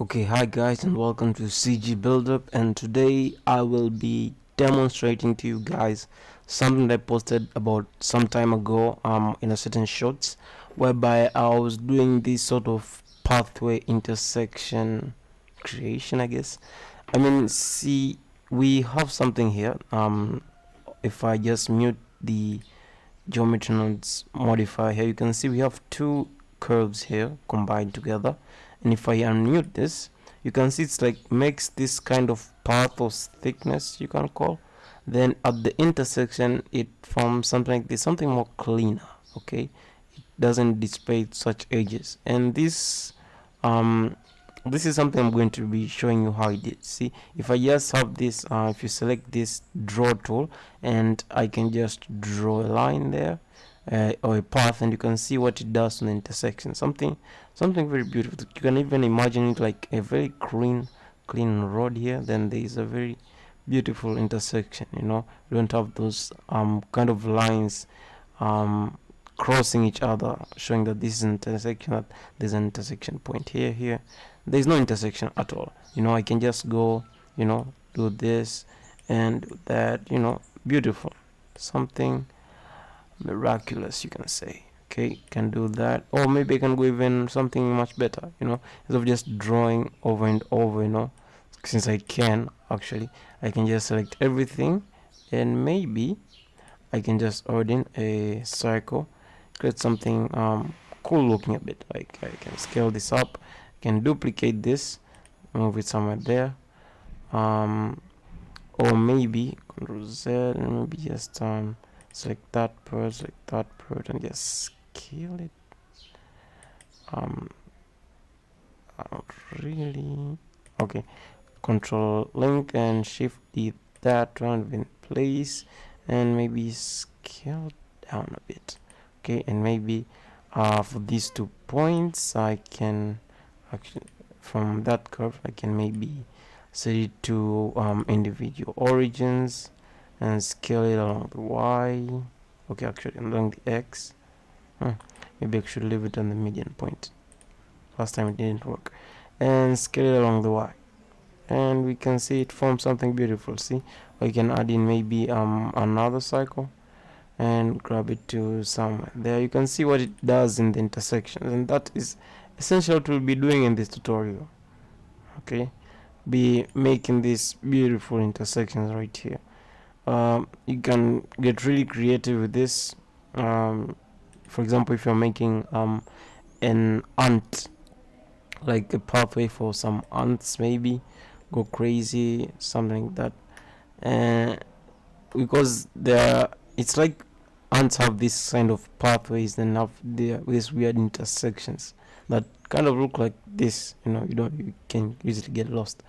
Okay, hi guys and welcome to CG Buildup, and today I will be demonstrating to you guys something that I posted about some time ago in a certain shorts, whereby I was doing this sort of pathway intersection creation, I guess. I mean, see, we have something here. If I just mute the geometry nodes modifier here, you can see we have two curves here combined together, and if I unmute this, you can see it's like makes this kind of path or thickness, you can call. Then at the intersection it forms something like this, something more cleaner. Okay, it doesn't display such edges, and this is something I'm going to be showing you how I did. See, if I just have this, if you select this draw tool, and I can just draw a line there, or a path, and you can see what it does on the intersection. Something very beautiful. You can even imagine it like a very clean road here. Then there is a very beautiful intersection. You know, you don't have those kind of lines crossing each other, showing that this is an intersection, that there's an intersection point here. There's no intersection at all. You know, I can just go, you know, do this and that, you know, beautiful. Something miraculous, you can say. Okay, can do that, or maybe I can go even something much better, you know, instead of just drawing over and over, you know, since I can actually, I can just select everything, and maybe I can just add in a circle, create something cool looking a bit. Like I can scale this up, I can duplicate this, move it somewhere there, or maybe Ctrl Z and maybe just select that part, and just scale it. Not really. Okay, Control link and shift that one in place, and maybe scale down a bit. Okay, and maybe for these 2 points I can actually, from that curve, I can maybe set it to individual origins and scale it along the Y. Okay, actually along the X. Maybe I should leave it on the median point. Last time it didn't work. And scale it along the Y, and we can see it forms something beautiful. See, we can add in maybe another cycle and grab it to somewhere there. You can see what it does in the intersection, and that is essentially what we'll be doing in this tutorial. Okay, be making these beautiful intersections right here. You can get really creative with this. For example, if you're making an ant, like a pathway for some ants, maybe go crazy, something like that. And because it's like ants have this kind of pathways and have these weird intersections that kind of look like this, you know, you can easily get lost.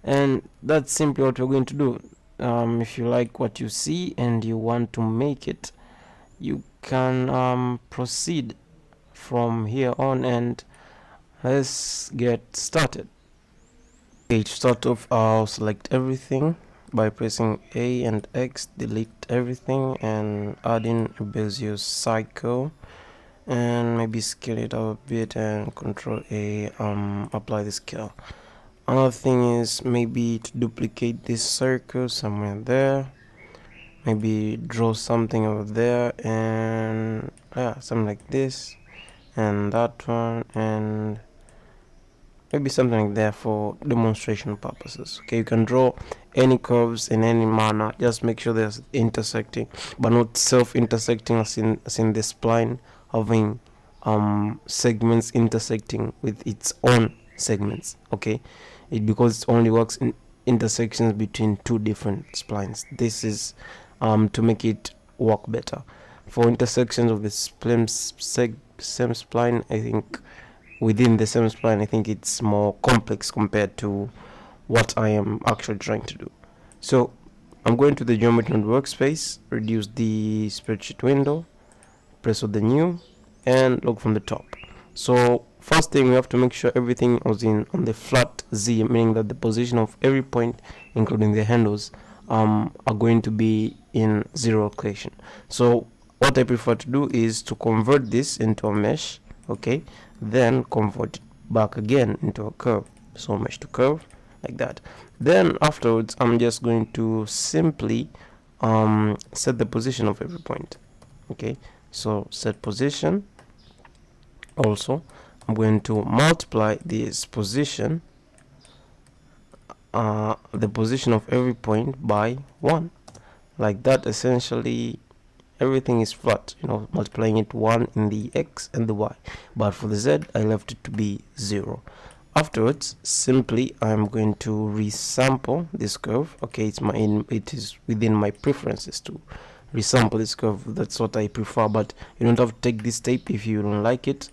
And that's simply what we're going to do. If you like what you see and you want to make it, you can proceed from here on, and let's get started. Okay, to start off, I'll select everything by pressing A and X, delete everything, and add in a Bezier cycle, and maybe scale it up a bit, and Control A, apply the scale. Another thing is maybe to duplicate this circle somewhere there, maybe draw something over there, and something like this, and that one, and maybe something like that for demonstration purposes. Okay, you can draw any curves in any manner, just make sure they're intersecting but not self-intersecting, as in the spline having segments intersecting with its own segments. Okay, because it only works in intersections between two different splines. This is to make it work better. For intersections of the same spline, I think within the same spline, I think it's more complex compared to what I am actually trying to do. So I'm going to the geometry node workspace, reduce the spreadsheet window, press on the new, and look from the top. So first thing, we have to make sure everything was on the flat Z, meaning that the position of every point, including the handles, are going to be in zero location. So what I prefer to do is to convert this into a mesh. Okay, then convert it back again into a curve. So mesh to curve, like that. Then afterwards, I'm just going to simply set the position of every point. Okay, so set position. Also, I'm going to multiply this position, the position of every point by 1, like that. Essentially everything is flat, multiplying it 1 in the x and the y, but for the z I left it to be 0. Afterwards, simply I'm going to resample this curve. Okay, it is within my preferences to resample this curve. That's what I prefer, but you don't have to take this step if you don't like it,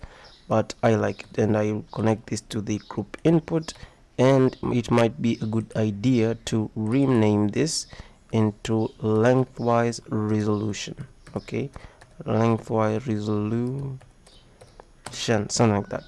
but I like it. And I will connect this to the group input, and it might be a good idea to rename this into lengthwise resolution. Okay, lengthwise resolution, something like that.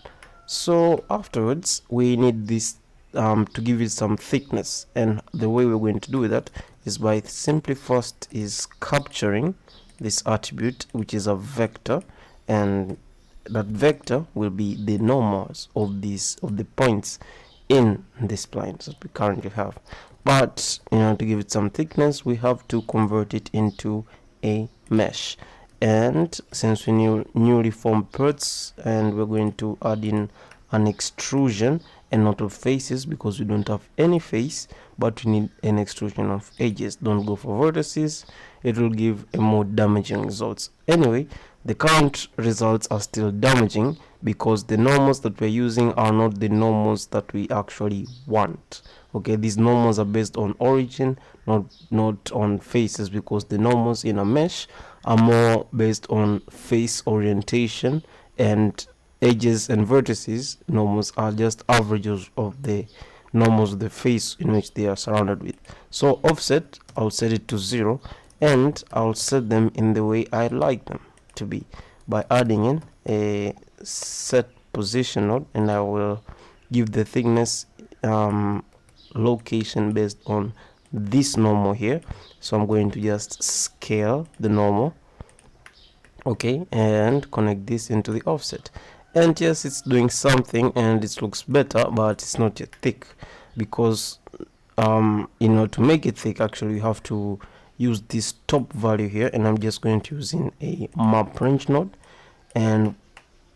So afterwards, we need this to give it some thickness, and the way we're going to do that is by simply first is capturing this attribute, which is a vector, and that vector will be the normals of the points in this spline that we currently have. But to give it some thickness, we have to convert it into a mesh. And since we newly formed parts, and we're going to add in an extrusion and not of faces, because we don't have any face, but we need an extrusion of edges. Don't go for vertices, it will give a more damaging results. Anyway, the current results are still damaging because the normals that we're using are not the normals that we actually want. Okay, these normals are based on origin, not on faces, because the normals in a mesh are more based on face orientation, and edges and vertices normals are just averages of the normals of the face in which they are surrounded with. So offset, I'll set it to 0, and I'll set them in the way I like them to be by adding in a set position node, and I will give the thickness location based on this normal here. So I'm going to just scale the normal, okay, and connect this into the offset. And yes, it's doing something and it looks better, but it's not yet thick, because to make it thick, actually you have to use this top value here, and I'm just going to use in a map range node, and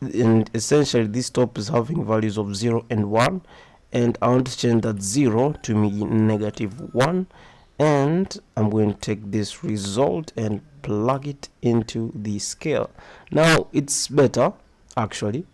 essentially this top is having values of 0 and 1, and I want to change that 0 to be -1, and I'm going to take this result and plug it into the scale. Now it's better actually,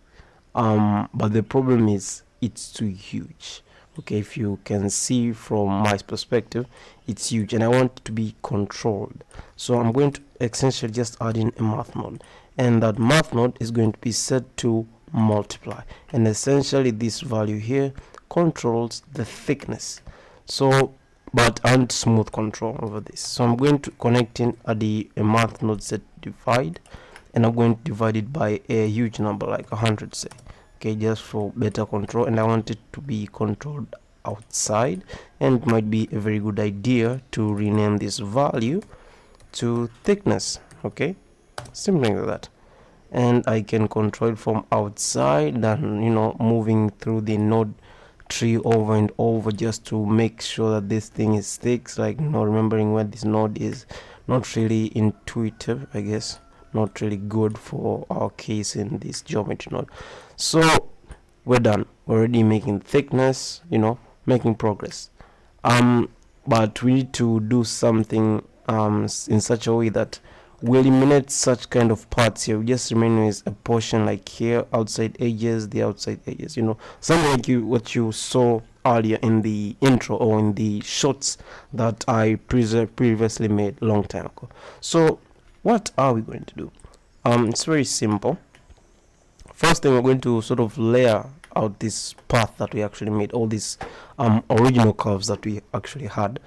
but the problem is it's too huge. Okay, if you can see from my perspective, it's huge and I want it to be controlled. So I'm going to essentially just add in a math node, and that math node is going to be set to multiply, and essentially this value here controls the thickness, so but and smooth control over this. So I'm going to connect in a math node set divide, and I'm going to divide it by a huge number like 100, say. Okay, just for better control, and I want it to be controlled outside, and it might be a very good idea to rename this value to thickness. Okay, something like that, and I can control it from outside, and moving through the node tree over and over just to make sure that this thing is thick. Like remembering where this node is not really intuitive, I guess, not really good for our case in this geometry node. So we're done, we're already making thickness, making progress, but we need to do something in such a way that we eliminate such kind of parts here. We just remain with a portion like here, outside edges, the outside edges, something like what you saw earlier in the intro or in the shots that I previously made a long time ago. So what are we going to do? It's very simple. First thing, we're going to sort of layer out this path that we actually made, all these original curves that we actually had,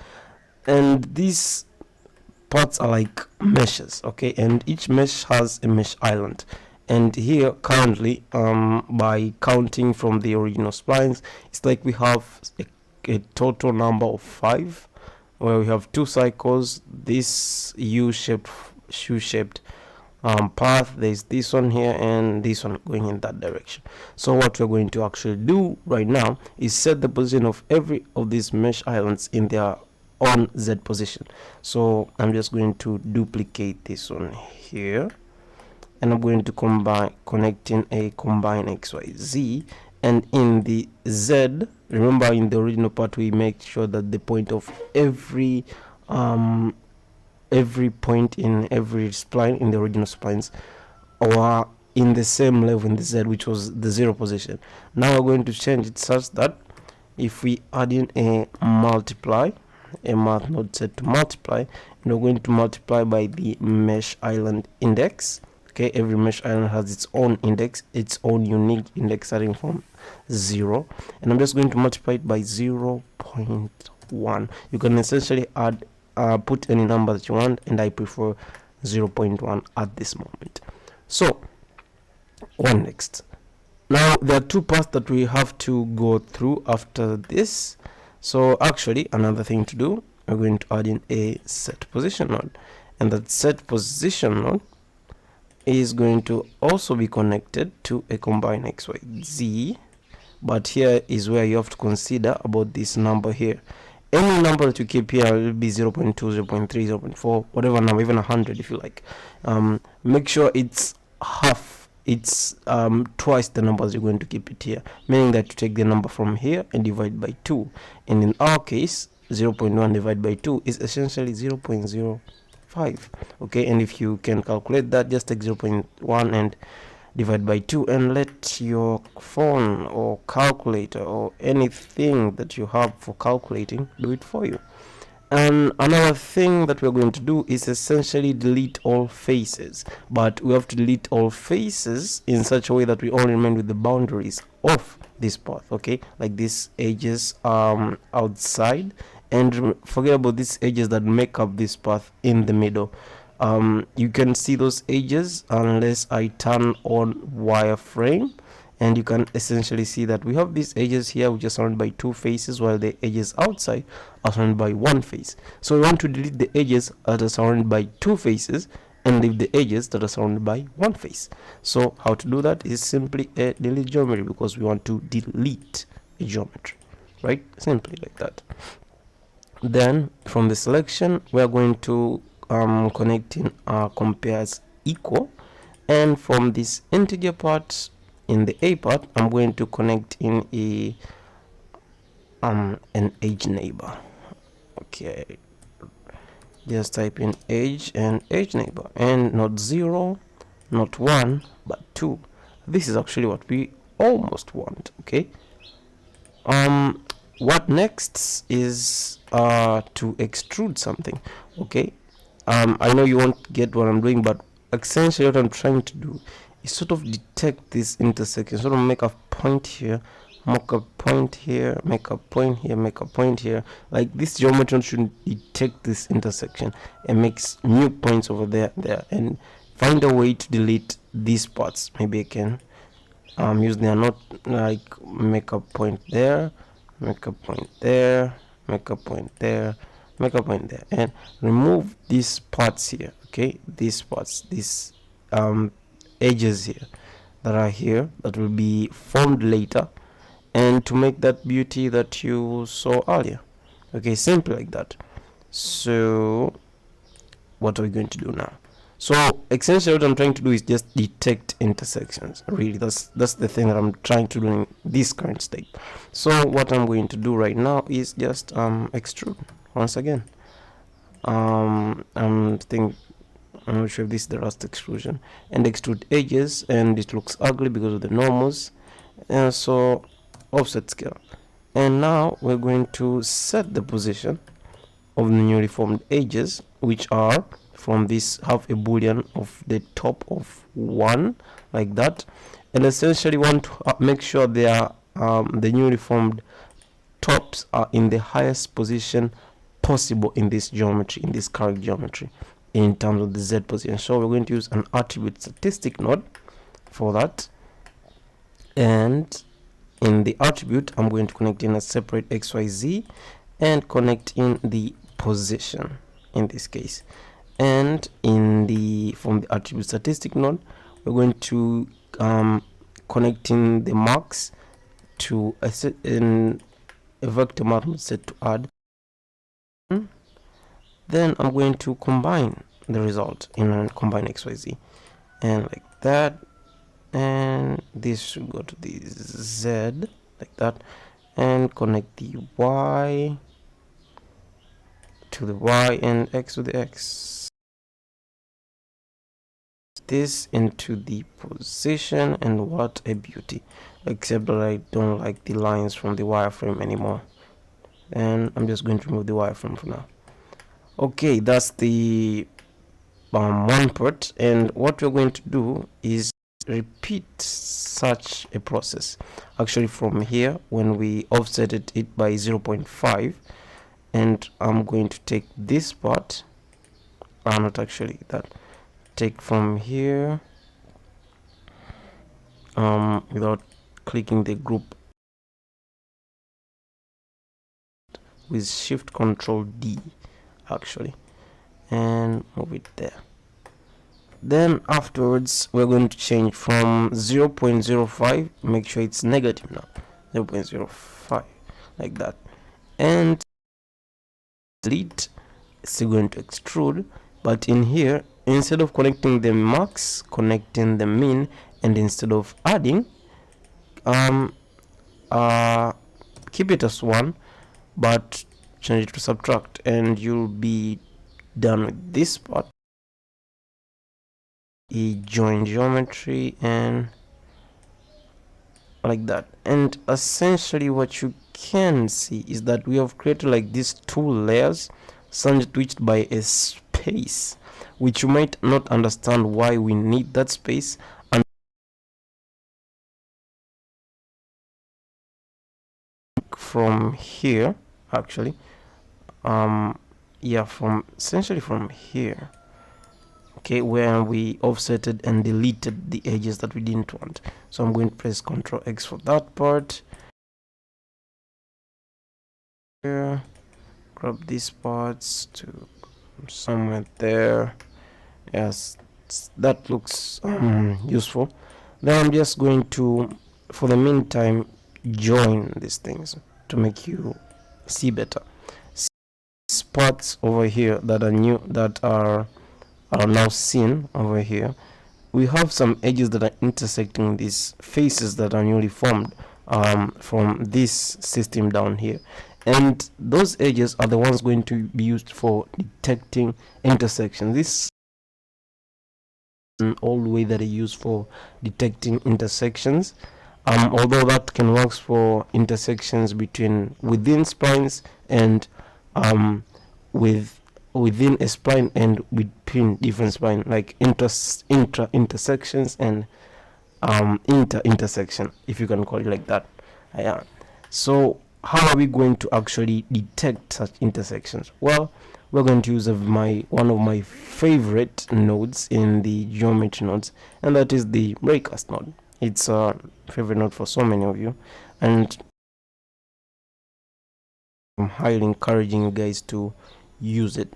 and these parts are like meshes, okay, and each mesh has a mesh island. And here currently, by counting from the original splines, it's like we have a total number of 5, where we have 2 cycles, this U-shaped path. There's this one here and this one going in that direction. So what we're going to actually do right now is set the position of every of these mesh islands in their own Z position. So I'm just going to duplicate this one here, and I'm going to connecting a combine XYZ, and in the Z, remember in the original part we make sure that the point of every point in every spline in the original splines or in the same level in the Z, which was the 0 position. Now we're going to change it such that if we add in a multiply, a math node set to multiply, and we're going to multiply by the mesh island index. Okay, every mesh island has its own index, its own unique index starting from 0, and I'm just going to multiply it by 0.1. You can essentially add put any number that you want, and I prefer 0.1 at this moment. So what next? Now there are two paths that we have to go through after this. So actually another thing to do, we're going to add in a set position node, and that set position node is going to also be connected to a combine XYZ. But here is where you have to consider about this number here. Any number that you keep here will be 0.2, 0.3, 0.4, whatever number, even 100 if you like. Make sure it's half, it's twice the numbers you're going to keep it here, meaning that you take the number from here and divide by 2, and in our case 0.1 divided by 2 is essentially 0.05. okay, and if you can calculate that, just take 0.1 and divide by 2 and let your phone or calculator or anything that you have for calculating do it for you. And another thing that we're going to do is essentially delete all faces, but we have to delete all faces in such a way that we only remain with the boundaries of this path, okay, like these edges outside, and forget about these edges that make up this path in the middle. You can see those edges unless I turn on wireframe, and you can essentially see that we have these edges here which are surrounded by 2 faces, while the edges outside are surrounded by 1 face. So we want to delete the edges that are surrounded by 2 faces and leave the edges that are surrounded by 1 face. So how to do that is simply a delete geometry, because we want to delete a geometry, right? Simply like that. Then from the selection we are going to connect in compares equal, and from this integer part in the A part I'm going to connect in a an edge neighbor. Okay, just type in edge and edge neighbor, and not 0, not 1, but 2. This is actually what we almost want. Okay, what next is to extrude something. Okay, I know you won't get what I'm doing, but essentially what I'm trying to do is sort of detect this intersection, sort of make a point here, make a point here, make a point here, make a point here. Like this geometry should detect this intersection and makes new points over there, and find a way to delete these parts. Maybe I can use the not, like make a point there, make a point there, make a point there, make a point there, and remove these parts here. Okay, these parts, these edges here that are here that will be formed later, and to make that beauty that you saw earlier. Okay, simple like that. So what are we going to do now? So essentially what I'm trying to do is just detect intersections. Really, that's the thing that I'm trying to do in this current state. So what I'm going to do right now is just extrude once again. I'm not sure if this is the rust extrusion, and extrude edges, and it looks ugly because of the normals, and so offset scale. And now we're going to set the position of the newly formed edges, which are from this, have a boolean of the top of 1 like that, and essentially want to make sure they are the newly formed tops are in the highest position possible in this geometry, in this current geometry, in terms of the Z position. So we're going to use an attribute statistic node for that, and in the attribute I'm going to connect in a separate XYZ and connect in the position in this case, and from the attribute statistic node, we're going to connecting the marks to a set in a vector method set to add. Then I'm going to combine the result in a combine XYZ, and like that, and this should go to the Z like that, and connect the Y to the Y and X to the X. This into the position, and what a beauty, except that I don't like the lines from the wireframe anymore, and I'm just going to remove the wireframe for now. Okay, that's the one part, and what we're going to do is repeat such a process actually from here when we offsetted it by 0.5, and I'm going to take this part, not actually that, take from here without clicking the group with shift control D actually, and move it there. Then afterwards we're going to change from 0.05, make sure it's negative now, 0.05 like that, and delete. Still going to extrude, but in here, instead of connecting the max, connecting the min, and instead of adding, keep it as 1, but change it to subtract, and you'll be done with this part. A join geometry and like that, and essentially what you can see is that we have created like these two layers sandwiched by a space, which you might not understand why we need that space. And from here actually, yeah, from essentially from here, okay, where we offsetted and deleted the edges that we didn't want. So I'm going to press Ctrl X for that part. Here, grab these parts to somewhere there. Yes, that looks useful. Then I'm just going to, for the meantime, join these things to make you see better. Spots over here that are new, that are now seen over here. We have some edges that are intersecting these faces that are newly formed from this system down here, and those edges are the ones going to be used for detecting intersections. This an old way that I use for detecting intersections, although that can work for intersections between within splines and within a spline and between different spline, like intersections and intersection, if you can call it like that. Yeah. So how are we going to actually detect such intersections? Well, we're going to use one of my favorite nodes in the geometry nodes, and that is the raycast node. It's a favorite node for so many of you, and I'm highly encouraging you guys to use it.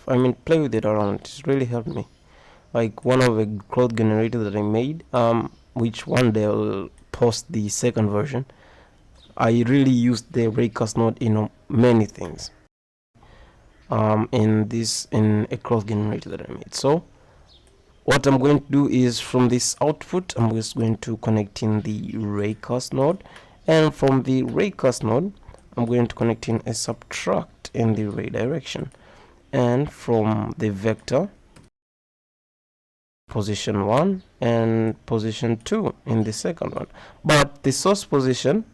I mean, play with it around. It's really helped me. Like one of a cloud generator that I made, which one day I'll post the second version. I really used the raycast node in many things. In a cloth generator that I made. So what I'm going to do is from this output, I'm just going to connect in the raycast node, and from the raycast node, I'm going to connect in a subtract in the ray direction, and from the vector, position 1 and position 2 in the second one, but the source position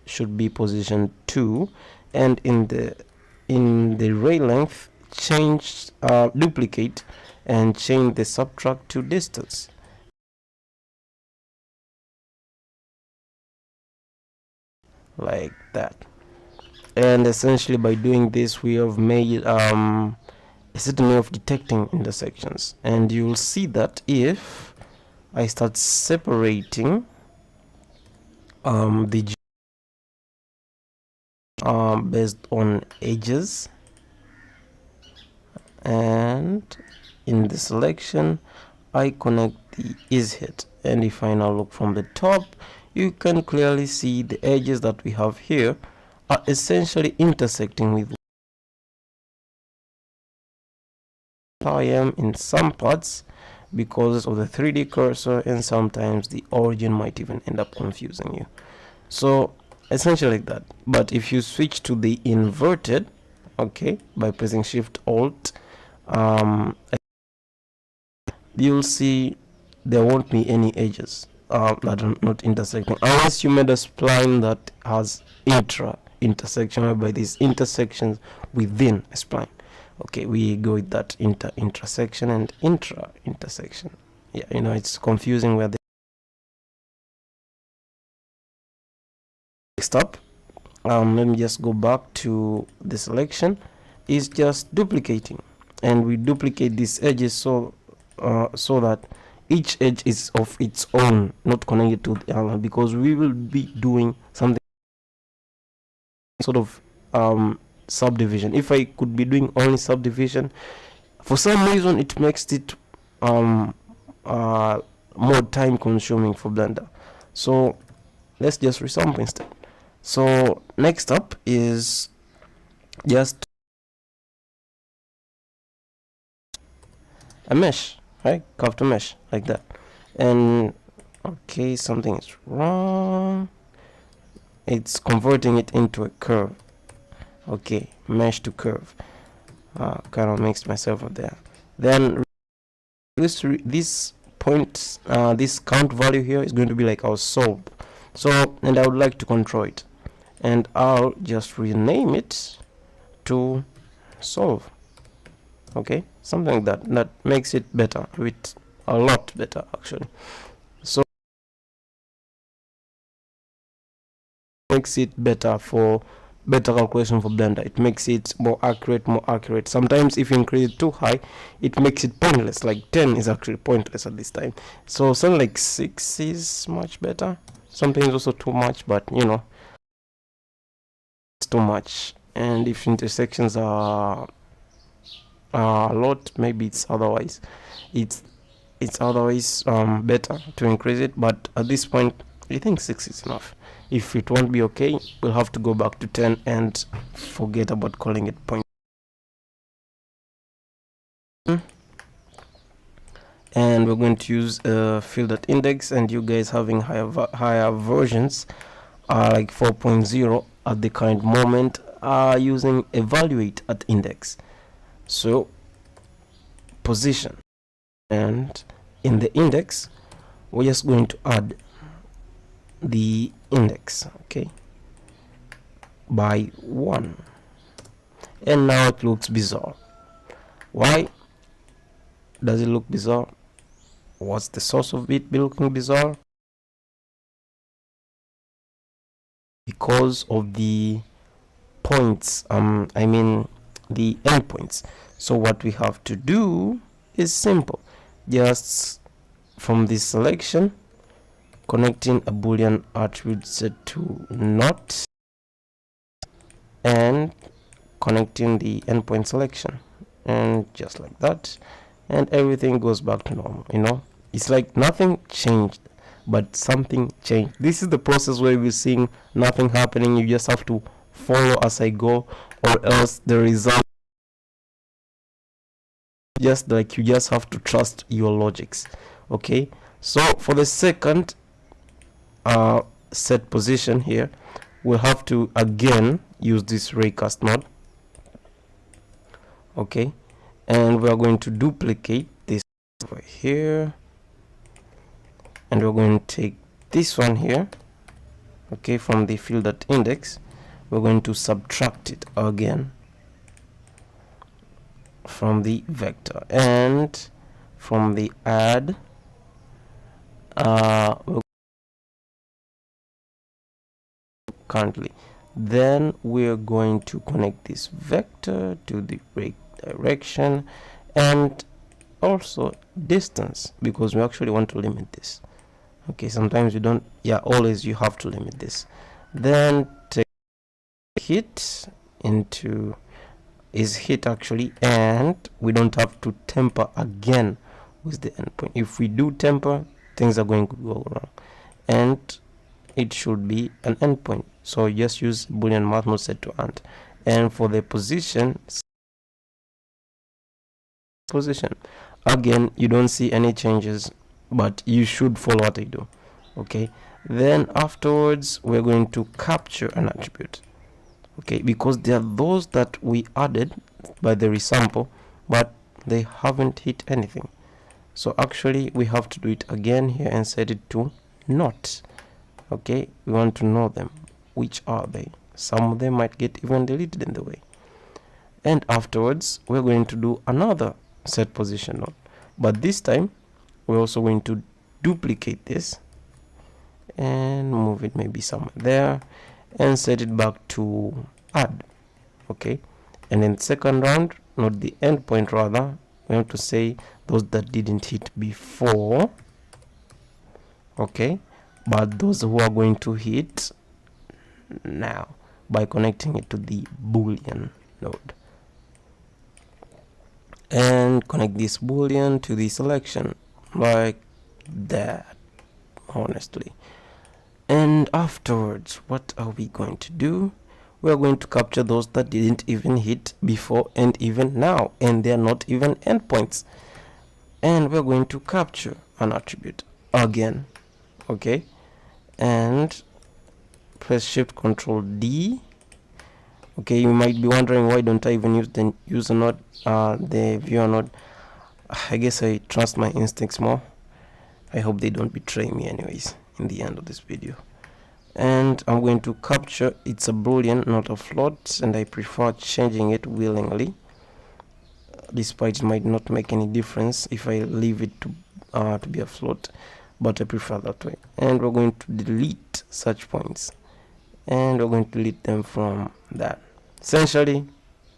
should be position 2, and in the ray length, change duplicate and change the subtract to distance like that. And essentially by doing this, we have made a certain way of detecting intersections, and you'll see that if I start separating the based on edges, and in the selection I connect the is hit, and if I now look from the top, you can clearly see the edges that we have here are essentially intersecting with I am in some parts because of the 3D cursor, and sometimes the origin might even end up confusing you. So essentially like that. But if you switch to the inverted, okay, by pressing Shift Alt, you'll see there won't be any edges that are not intersecting, unless you made a spline that has intersection, whereby these intersections within a spline. Okay, we go with that intersection and intersection. Yeah, you know, it's confusing where they stop. Let me just go back to the selection. Is just duplicating, and we duplicate these edges so that each edge is of its own, not connected to the other, because we will be doing something sort of subdivision. If I could be doing only subdivision, for some reason it makes it more time consuming for Blender. So let's just resample instead. So next up is just a mesh, right? Curved mesh like that. And okay, something is wrong. It's converting it into a curve. Okay, mesh to curve. Kind of mixed myself up there. Then this point, this count value here is going to be like our solve. So, and I would like to control it, and I'll just rename it to solve. Okay, something like that. That makes it better, with a lot better actually. So makes it better for better calculation for Blender. It makes it more accurate. Sometimes if you increase it too high, it makes it pointless. Like 10 is actually pointless at this time. So something like 6 is much better. Something is also too much, but you know, it's too much. And if intersections are a lot, maybe it's otherwise better to increase it, but at this point I think 6 is enough. If it won't be okay, we'll have to go back to 10 and forget about calling it point. And we're going to use fill.index, and you guys having higher versions like 4.0 at the current moment are using evaluate at index. So position, and in the index we're just going to add the index, okay, by 1, and now it looks bizarre. Why does it look bizarre? What's the source of it be looking bizarre? Because of the points, I mean the endpoints. So what we have to do is simple. Just from this selection, connecting a boolean attribute set to not, and connecting the endpoint selection, and just like that, and everything goes back to normal. You know, it's like nothing changed, but something changed. This is the process where we're seeing nothing happening. You just have to follow as I go, or else the result, just like, you just have to trust your logics. Okay, so for the second set position here, we'll have to again use this raycast mode. Okay, and we are going to duplicate this over here, and we're going to take this one here, okay, from the fill.index. We're going to subtract it again from the vector, and from the add currently, then we're going to connect this vector to the rake direction, and also distance, because we actually want to limit this. Okay, sometimes you don't, yeah, always you have to limit this. Then take hit into is hit actually, and we don't have to temper again with the endpoint. If we do temper, things are going to go wrong, and it should be an endpoint. So just use boolean math node set to ant, and for the position again, you don't see any changes, but you should follow what I do. Okay, then afterwards we're going to capture an attribute. Okay, because there are those that we added by the resample, but they haven't hit anything. So actually we have to do it again here and set it to not. Okay, we want to know them. Which are they? Some of them might get even deleted in the way. And afterwards we're going to do another set position node, but this time we're also going to duplicate this and move it maybe somewhere there and set it back to add. Okay, and in second round, not the endpoint, rather we have to say those that didn't hit before. Okay, but those who are going to hit now by connecting it to the boolean node, and connect this boolean to the selection like that, honestly. And afterwards, what are we going to do? We are going to capture those that didn't even hit before and even now, and they are not even endpoints. And we're going to capture an attribute again. Okay, and press shift control D. Okay, you might be wondering why don't I even use the user node, the viewer node. I guess I trust my instincts more. I hope they don't betray me anyways in the end of this video. And I'm going to capture, it's a boolean, not a float, and I prefer changing it willingly, despite it might not make any difference if I leave it to be a float, but I prefer that way. And we're going to delete such points, and we're going to delete them from that. Essentially,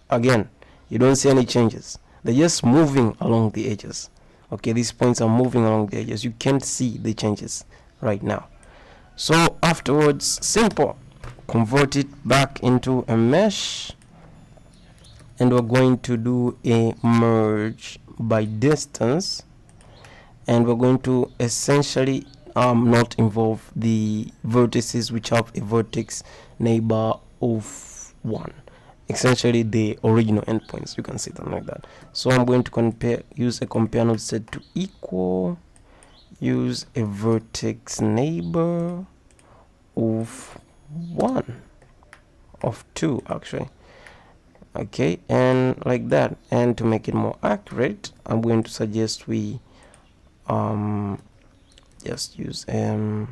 again, you don't see any changes, they're just moving along the edges. Okay, these points are moving along the edges, you can't see the changes right now. So afterwards, simple, convert it back into a mesh, and we're going to do a merge by distance, and we're going to essentially not involve the vertices which have a vertex neighbor of 1, essentially the original endpoints. You can see them like that. So I'm going to use a compare node set to equal, use a vertex neighbor of 1, of 2 actually. Okay, and like that. And to make it more accurate, I'm going to suggest we just use a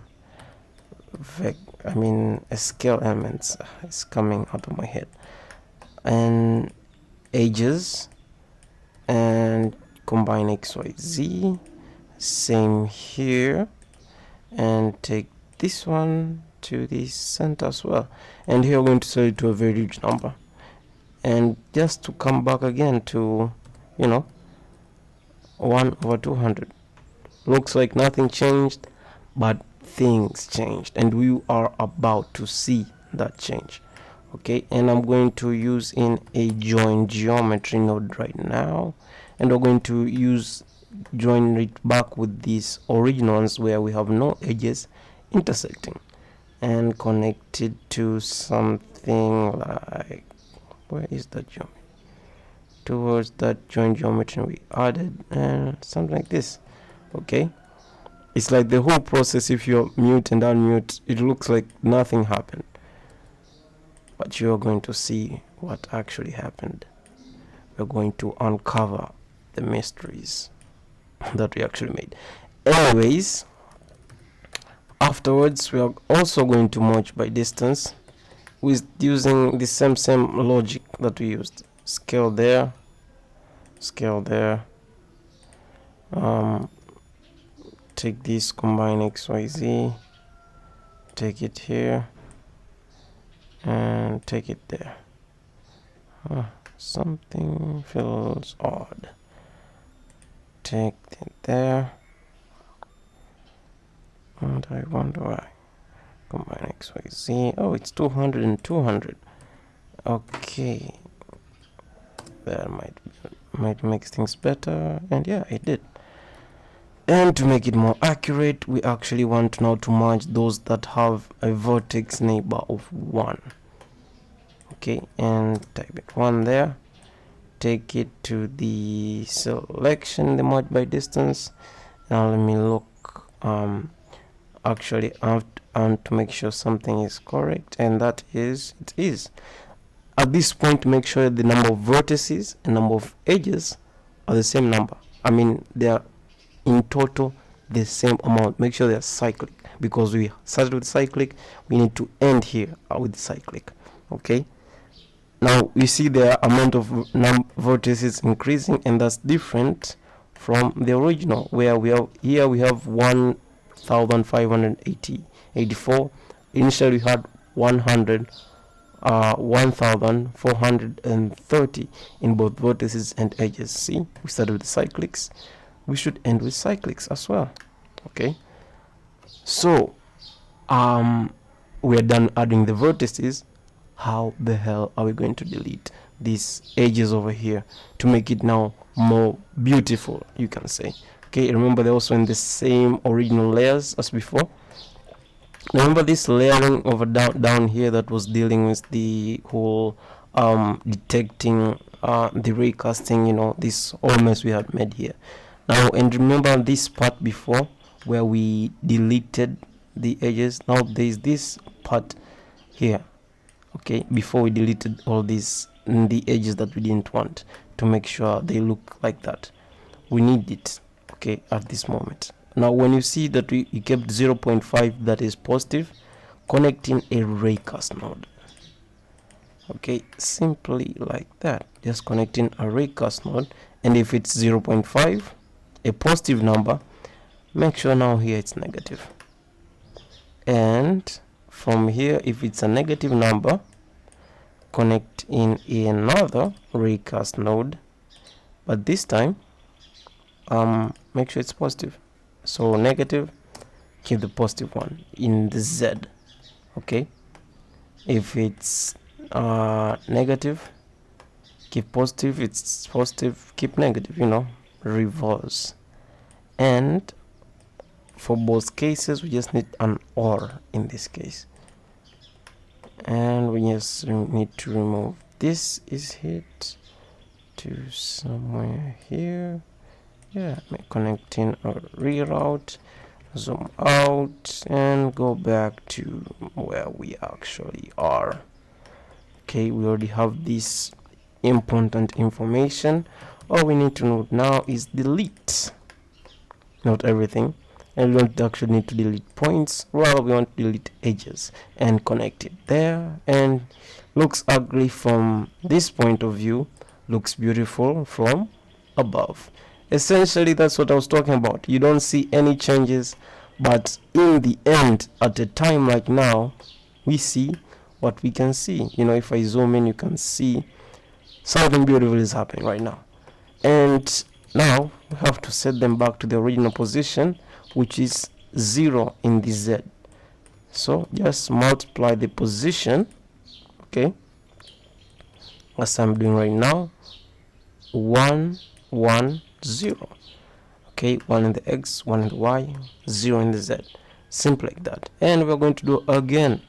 scale elements. It's coming out of my head, and edges, and combine XYZ, same here, and take this one to the center as well, and here we're going to set it to a very huge number, and just to come back again to 1/200. Looks like nothing changed, but things changed, and we are about to see that change. Okay, and I'm going to use in a join geometry node right now, and we're going to use join it back with these original ones where we have no edges intersecting, and connect it to something like, where is that geometry, towards that join geometry we added, and something like this. Okay, it's like the whole process, if you mute and unmute, it looks like nothing happened, but you're going to see what actually happened. We're going to uncover the mysteries that we actually made. Anyways, afterwards we are also going to merge by distance with using the same logic that we used. Scale there, take this, combine XYZ, take it here and take it there. Something feels odd. Take it there, and I wonder why. Combine XYZ. Oh, it's 200 and 200. Okay, That might make things better, and yeah, it did. And to make it more accurate, we actually want now to merge those that have a vertex neighbor of 1. Okay, and type it 1 there. Take it to the selection, the merge by distance. Now let me look. Actually, I want to make sure something is correct, and that is, it is. At this point, make sure the number of vertices and number of edges are the same number. I mean, they are in total the same amount. Make sure they are cyclic, because we started with cyclic, we need to end here with cyclic. Okay, now you see the amount of vertices increasing, and that's different from the original, where we have here we have 1584. Initially we had 1430 in both vertices and edges. See, we started with cyclics, we should end with cyclics as well. Okay, so we are done adding the vertices. How the hell are we going to delete these edges over here to make it now more beautiful, you can say? Okay, remember they're also in the same original layers as before. Remember this layering over down here that was dealing with the whole detecting the ray casting, you know, this whole mess we had made here now. And remember this part before where we deleted the edges. Now there's this part here, okay, before we deleted all these the edges that we didn't want, to make sure they look like that. We need it, okay, at this moment. Now when you see that we kept 0.5, that is positive, connecting a raycast node. Okay, simply like that, just connecting a raycast node. And if it's 0.5, a positive number, make sure now here it's negative. And from here, if it's a negative number, connect in another raycast node, but this time make sure it's positive. So negative, keep the positive one in the Z. Okay, if it's negative, keep positive. It's positive, keep negative, you know, reverse. And for both cases we just need an OR in this case, and we just need to remove this is hit to somewhere here. Yeah, connecting a reroute, zoom out and go back to where we actually are. Okay, we already have this important information. All we need to know now is delete, not everything, and we don't actually need to delete points. Well, we want to delete edges and connect it there, and looks ugly from this point of view, looks beautiful from above. Essentially, that's what I was talking about. You don't see any changes, but in the end, at a time like now, we see what we can see. You know, if I zoom in, you can see something beautiful is happening right now. And now we have to set them back to the original position, which is 0 in the Z. So just multiply the position, okay, as I'm doing right now, 1 1 0. Okay, 1 in the X, 1 in the Y, 0 in the Z. Simple like that. And we're going to do again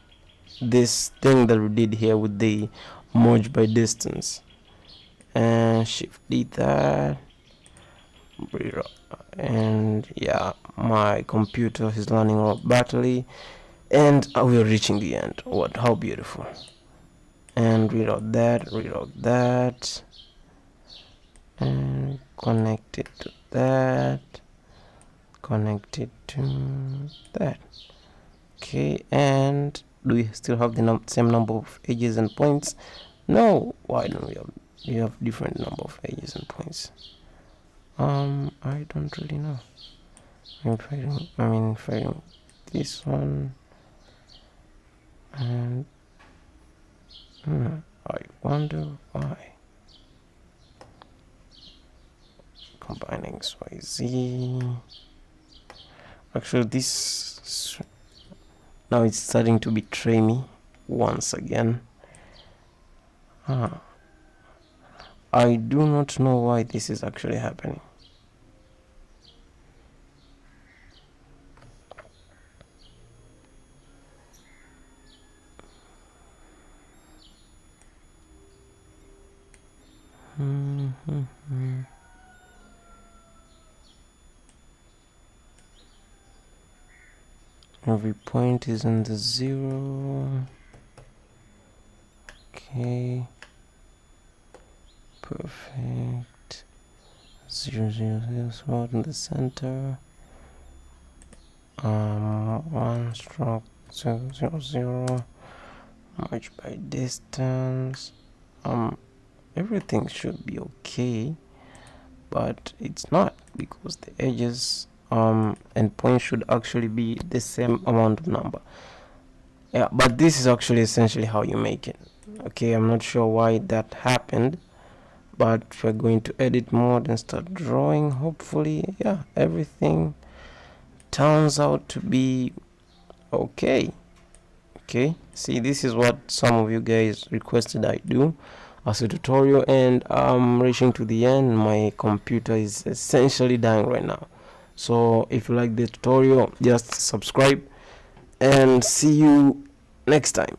this thing that we did here with the merge by distance, and shift D that, and yeah, my computer is running out of battery, and we're reaching the end. What, how beautiful. And reroute that, and connect it to that, connect it to that. Okay, and do we still have the same number of edges and points? No. Why don't we have different number of edges and points? I don't really know. If I do this one, and I wonder why. Combining XYZ. Actually, this now it's starting to betray me once again. I do not know why this is actually happening. Every point is in the 0. Okay, perfect. 0 0 0 spot in the center. 1 stroke 0 0 0. Merge by distance. Everything should be okay, but it's not, because the edges and points should actually be the same amount of number. Yeah, but this is actually essentially how you make it. Okay, I'm not sure why that happened, but we're going to edit mode and start drawing. Hopefully, yeah, everything turns out to be okay. Okay, see, this is what some of you guys requested I do as a tutorial, and I'm reaching to the end. My computer is essentially dying right now, so if you like the tutorial, just subscribe and see you next time.